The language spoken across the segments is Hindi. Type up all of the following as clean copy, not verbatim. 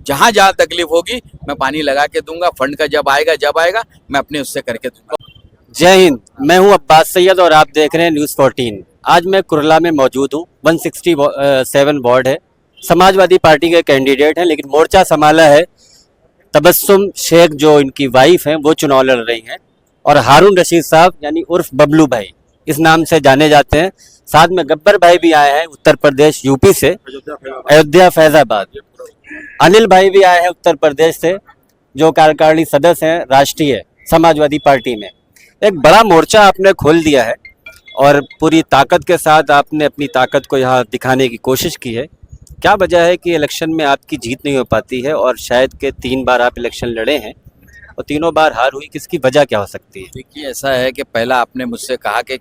जहाँ जहाँ तकलीफ होगी मैं पानी लगा के दूंगा। फंड का जब आएगा मैं अपने उससे करके दूंगा। जय हिंद। मैं हूं अब्बास सैयद और आप देख रहे हैं न्यूज़ 14। आज मैं कुरला में मौजूद हूं। 167 वार्ड है। समाजवादी पार्टी के कैंडिडेट हैं, लेकिन मोर्चा संभाला है तबस्सुम शेख, जो इनकी वाइफ हैं, वो चुनाव लड़ रही हैं। और हारून रशीद साहब यानी उर्फ बबलू भाई इस नाम से जाने जाते हैं। साथ में गब्बर भाई भी आए हैं उत्तर प्रदेश यूपी से, अयोध्या फैजाबाद। अनिल भाई भी आए हैं उत्तर प्रदेश से, जो कार्यकारिणी सदस्य हैं राष्ट्रीय समाजवादी पार्टी में। एक बड़ा मोर्चा आपने खोल दिया है और पूरी ताकत के साथ आपने अपनी ताकत को यहाँ दिखाने की कोशिश की है। क्या वजह है कि इलेक्शन में आपकी जीत नहीं हो पाती है और शायद के 3 बार आप इलेक्शन लड़े हैं और तीनों बार हार हुई? किसकी वजह क्या हो सकती है? देखिए, ऐसा है कि पहला आपने मुझसे कहा कि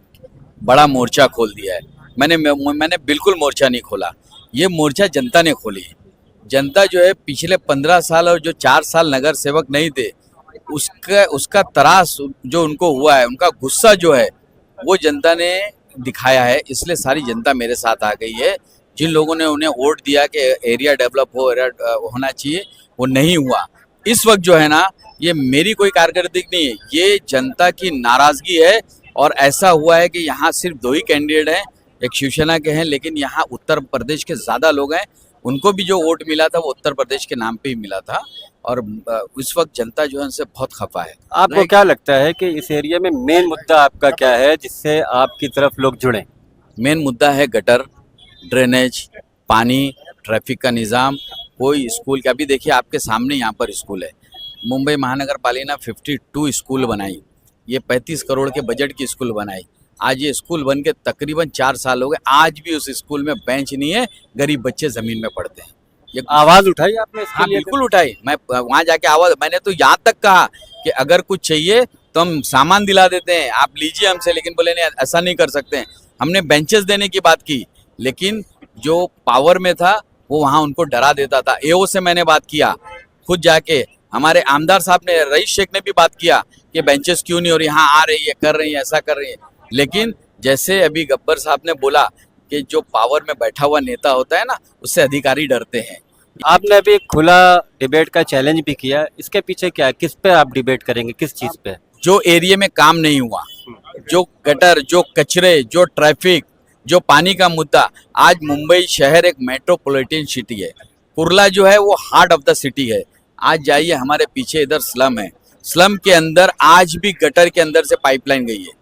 बड़ा मोर्चा खोल दिया है। मैंने बिल्कुल मोर्चा नहीं खोला। ये मोर्चा जनता ने खोली है। जनता जो है पिछले 15 साल और जो 4 साल नगर सेवक नहीं थे, उसका त्रास जो उनको हुआ है, उनका गुस्सा जो है वो जनता ने दिखाया है। इसलिए सारी जनता मेरे साथ आ गई है। जिन लोगों ने उन्हें वोट दिया कि एरिया डेवलप होना चाहिए, वो नहीं हुआ। इस वक्त जो है ना, ये मेरी कोई कारकर्दगी नहीं है, ये जनता की नाराजगी है। और ऐसा हुआ है कि यहाँ सिर्फ 2 ही कैंडिडेट हैं, एक शिवसेना के हैं, लेकिन यहाँ उत्तर प्रदेश के ज़्यादा लोग हैं। उनको भी जो वोट मिला था वो उत्तर प्रदेश के नाम पे ही मिला था। और इस वक्त जनता जो है उनसे बहुत खफा है। आपको क्या लगता है कि इस एरिया में मेन मुद्दा आपका क्या है जिससे आपकी तरफ लोग जुड़ें? मेन मुद्दा है गटर, ड्रेनेज, पानी, ट्रैफिक का निज़ाम। कोई स्कूल का भी देखिए, आपके सामने यहाँ पर स्कूल है। मुंबई महानगर पालिका 52 स्कूल बनाई, ये 35 करोड़ के बजट की स्कूल बनाई। आज ये स्कूल बन के तकरीबन 4 साल हो गए, आज भी उस स्कूल में बेंच नहीं है, गरीब बच्चे ज़मीन में पढ़ते हैं। ये आवाज़ उठाई आपने इसके हाँ, लिए? बिल्कुल उठाई। मैं वहाँ जाके आवाज़, मैंने तो यहाँ तक कहा कि अगर कुछ चाहिए तो हम सामान दिला देते हैं, आप लीजिए हमसे, लेकिन बोले नहीं, ऐसा नहीं कर सकते हैं। हमने बेंचेस देने की बात की, लेकिन जो पावर में था वो वहाँ उनको डरा देता था। एओ से मैंने बात किया खुद जाके, हमारे आमदार साहब ने, रईस शेख ने भी बात किया कि बेंचेस क्यों नहीं, और यहाँ आ रही है, कर रही है, ऐसा कर रही है। लेकिन जैसे अभी गब्बर साहब ने बोला कि जो पावर में बैठा हुआ नेता होता है ना, उससे अधिकारी डरते हैं। आपने अभी एक खुला डिबेट का चैलेंज भी किया, इसके पीछे क्या है? किस पे आप डिबेट करेंगे, किस चीज़ पे? जो एरिया में काम नहीं हुआ, जो गटर, जो कचरे, जो ट्रैफिक, जो पानी का मुद्दा। आज मुंबई शहर एक मेट्रोपॉलिटन सिटी है, कुर्ला जो है वो हार्ट ऑफ द सिटी है। आज जाइए, हमारे पीछे इधर स्लम है, स्लम के अंदर आज भी गटर के अंदर से पाइपलाइन गई है,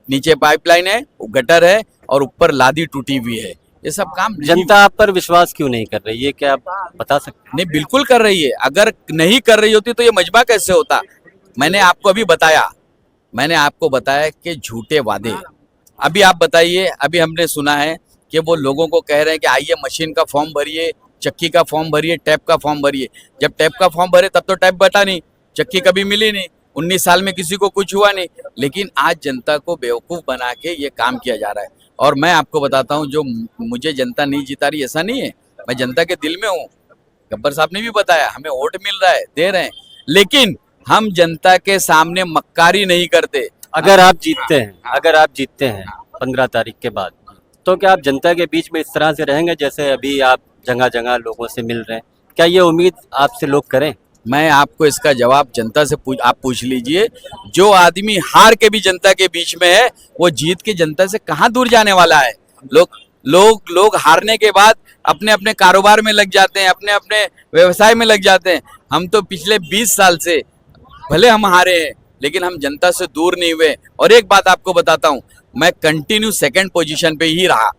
नीचे पाइपलाइन है, वो गटर है, और ऊपर लादी टूटी हुई है। ये सब काम जनता आप पर विश्वास क्यों नहीं कर रही, ये क्या आप बता सकते हैं? नहीं, बिल्कुल कर रही है। अगर नहीं कर रही होती तो ये मजमा कैसे होता? मैंने आपको बताया कि झूठे वादे। अभी आप बताइए, अभी हमने सुना है कि वो लोगों को कह रहे हैं कि आइए मशीन का फॉर्म भरिए, चक्की का फॉर्म भरिए, टैप का फॉर्म भरिए। जब टैप का फॉर्म भरे तब तो टैप बटा नहीं, चक्की कभी मिली नहीं, 19 साल में किसी को कुछ हुआ नहीं। लेकिन आज जनता को बेवकूफ़ बना के ये काम किया जा रहा है। और मैं आपको बताता हूँ, जो मुझे जनता नहीं जिता रही, ऐसा नहीं है, मैं जनता के दिल में हूँ। गब्बर साहब ने भी बताया, हमें वोट मिल रहा है, दे रहे हैं, लेकिन हम जनता के सामने मक्कारी नहीं करते। अगर आप जीतते हैं 15 तारीख के बाद, तो क्या आप जनता के बीच में इस तरह से रहेंगे जैसे अभी आप जगह जगह लोगों से मिल रहे हैं? क्या ये उम्मीद आपसे लोग करें? मैं आपको इसका जवाब जनता से आप पूछ लीजिए। जो आदमी हार के भी जनता के बीच में है, वो जीत के जनता से कहाँ दूर जाने वाला है? लोग हारने के बाद अपने अपने कारोबार में लग जाते हैं, अपने अपने व्यवसाय में लग जाते हैं। हम तो पिछले 20 साल से, भले हम हारे हैं, लेकिन हम जनता से दूर नहीं हुए। और एक बात आपको बताता हूँ, मैं कंटिन्यू 2nd पोजीशन पे ही रहा,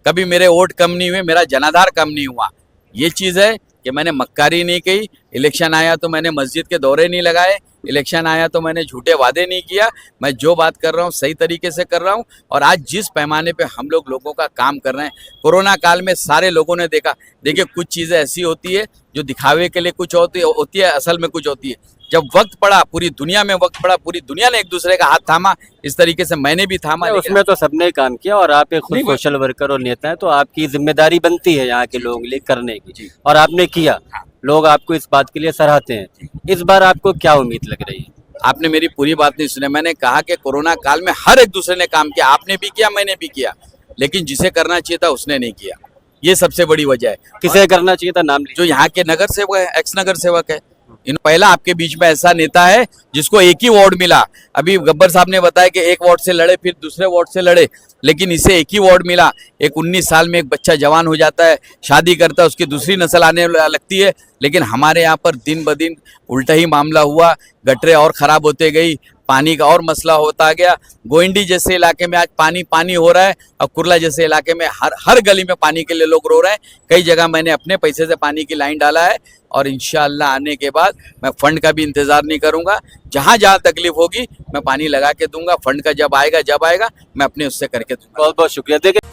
कभी मेरे वोट कम नहीं हुए, मेरा जनाधार कम नहीं हुआ। ये चीज़ है कि मैंने मक्कारी नहीं की। इलेक्शन आया तो मैंने मस्जिद के दौरे नहीं लगाए, इलेक्शन आया तो मैंने झूठे वादे नहीं किया। मैं जो बात कर रहा हूँ सही तरीके से कर रहा हूँ। और आज जिस पैमाने पे हम लोगों का काम कर रहे हैं, कोरोना काल में सारे लोगों ने देखा। देखिए, कुछ चीज़ें ऐसी होती है जो दिखावे के लिए कुछ होती है, असल में कुछ होती है। जब वक्त पड़ा, पूरी दुनिया में वक्त पड़ा, पूरी दुनिया ने एक दूसरे का हाथ थामा, इस तरीके से मैंने भी थामा। उसमें तो सबने काम किया और आप एक खुद सोशल वर्कर और नेता है, तो आपकी जिम्मेदारी बनती है यहाँ के लोगों के लिए करने की, और आपने किया। लोग आपको इस बात के लिए सराहते हैं। इस बार आपको क्या उम्मीद लग रही है? आपने मेरी पूरी बात नहीं सुनी। मैंने कहा कि कोरोना काल में हर एक दूसरे ने काम किया, आपने भी किया, मैंने भी किया, लेकिन जिसे करना चाहिए था उसने नहीं किया। ये सबसे बड़ी वजह है। किसे करना चाहिए था, नाम लीजिए। जो यहाँ के नगर सेवक है, एक्स नगर सेवक है, इन पहला आपके बीच में ऐसा नेता है जिसको एक ही वार्ड मिला। अभी गब्बर साहब ने बताया कि एक वार्ड से लड़े, फिर दूसरे वार्ड से लड़े, लेकिन इसे एक ही वार्ड मिला। एक 19 साल में एक बच्चा जवान हो जाता है, शादी करता है, उसकी दूसरी नस्ल आने लगती है। लेकिन हमारे यहाँ पर दिन ब दिन उल्टा ही मामला हुआ, गटरें और खराब होते गई, पानी का और मसला होता गया। गोइंडी जैसे इलाके में आज पानी पानी हो रहा है, और कुर्ला जैसे इलाके में हर गली में पानी के लिए लोग रो रहे हैं। कई जगह मैंने अपने पैसे से पानी की लाइन डाला है, और इंशाअल्लाह आने के बाद मैं फंड का भी इंतजार नहीं करूंगा। जहां जहां तकलीफ होगी मैं पानी लगा के दूंगा। फंड का जब आएगा मैं अपने उससे करके दूंगा। बहुत बहुत शुक्रिया। देखिए